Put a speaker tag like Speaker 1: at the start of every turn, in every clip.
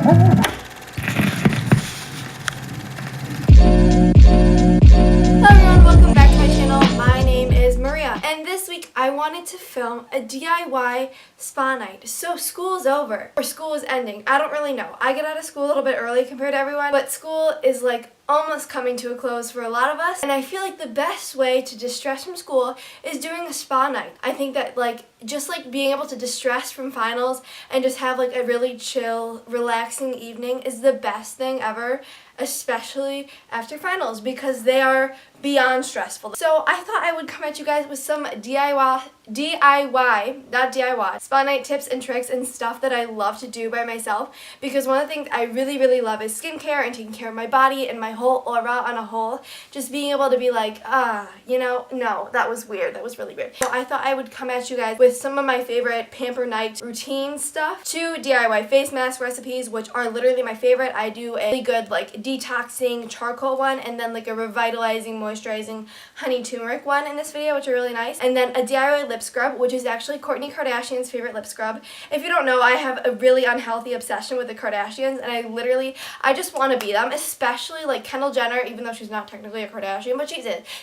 Speaker 1: everyone, welcome back to my channel. My name is Maria, and this week I wanted to film a DIY spa night. So school is over, or school is ending. I don't really know. I get out of school a little bit early compared to everyone, but school is like almost coming to a close for a lot of us, and I feel like the best way to distress from school is doing a spa night. I think that just being able to distress from finals and just have like a really chill, relaxing evening is the best thing ever, especially after finals, because they are beyond stressful. So I thought I would come at you guys with some DIY spa night tips and tricks and stuff that I love to do by myself, because one of the things I really love is skincare and taking care of my body and my whole aura on a whole. Just being able to be like, no, that was weird. That was really weird. So I thought I would come at you guys with some of my favorite Pamper Night routine stuff. 2 DIY face mask recipes, which are literally my favorite. I do a really good detoxing charcoal one, and then a revitalizing, moisturizing honey turmeric one in this video, which are really nice. And then a DIY lip scrub, which is actually Kourtney Kardashian's favorite lip scrub. If you don't know, I have a really unhealthy obsession with the Kardashians, and I just want to be them, especially Kendall Jenner, even though she's not technically a Kardashian, but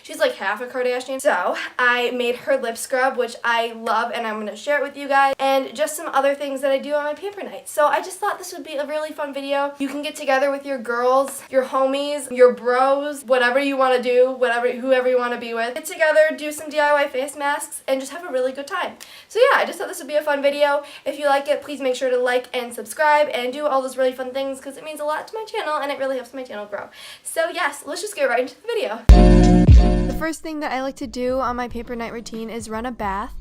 Speaker 1: she's like half a Kardashian. So I made her lip scrub, which I love, and I'm going to share it with you guys, and just some other things that I do on my Pamper Night. So I just thought this would be a really fun video. You can get together with your girls, your homies, your bros, whatever you want to do, whoever you want to be with. Get together, do some DIY face masks, and just have a really good time. So yeah, I just thought this would be a fun video. If you like it, please make sure to like and subscribe and do all those really fun things, because it means a lot to my channel and it really helps my channel grow. So yes, let's just get right into the video. The first thing that I like to do on my Pamper Night routine is run a bath.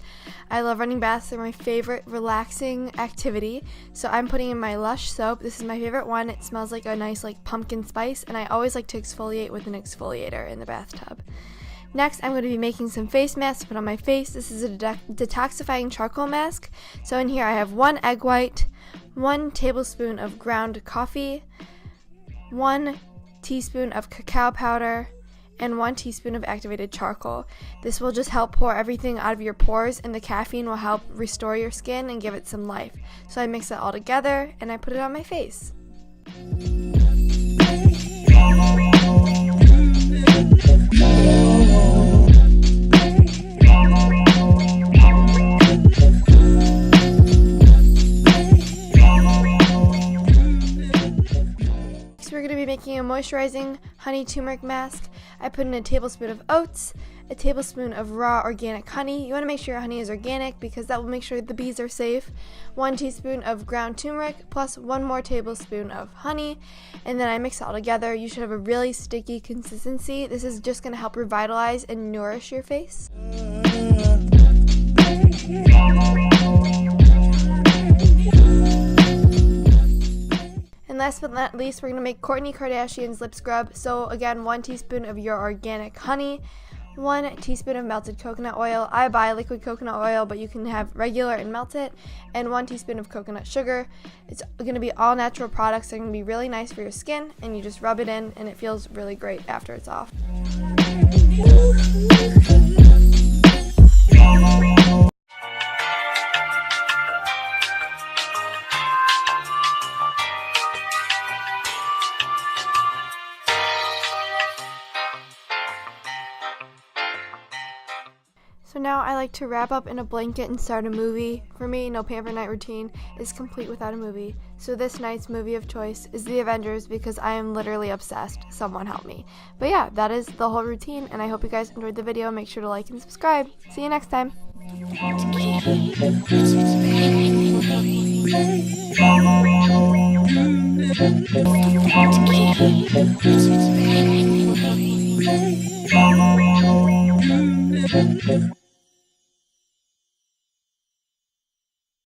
Speaker 1: I love running baths. They're my favorite relaxing activity. So I'm putting in my Lush soap. This is my favorite one. It smells like a nice pumpkin spice, and I always like to exfoliate with an exfoliator in the bathtub. Next, I'm going to be making some face masks to put on my face. This is a detoxifying charcoal mask. So in here I have 1 egg white, 1 tablespoon of ground coffee, 1 teaspoon of cacao powder, and 1 teaspoon of activated charcoal. This will just help pour everything out of your pores, and the caffeine will help restore your skin and give it some life. So I mix it all together and I put it on my face. We're going to be making a moisturizing honey turmeric mask. I put in a tablespoon of oats, a tablespoon of raw organic honey. You want to make sure your honey is organic because that will make sure the bees are safe. 1 teaspoon of ground turmeric plus 1 more tablespoon of honey, and then I mix it all together. You should have a really sticky consistency. This is just going to help revitalize and nourish your face. And last but not least, we're going to make Kourtney Kardashian's lip scrub. So again, 1 teaspoon of your organic honey, 1 teaspoon of melted coconut oil. I buy liquid coconut oil, but you can have regular and melt it, and 1 teaspoon of coconut sugar. It's going to be all natural products. They're going to be really nice for your skin, and you just rub it in, and it feels really great after it's off. So now I like to wrap up in a blanket and start a movie. For me, no Pamper Night routine is complete without a movie. So this night's movie of choice is The Avengers, because I am literally obsessed. Someone help me. But yeah, that is the whole routine, and I hope you guys enjoyed the video. Make sure to like and subscribe. See you next time.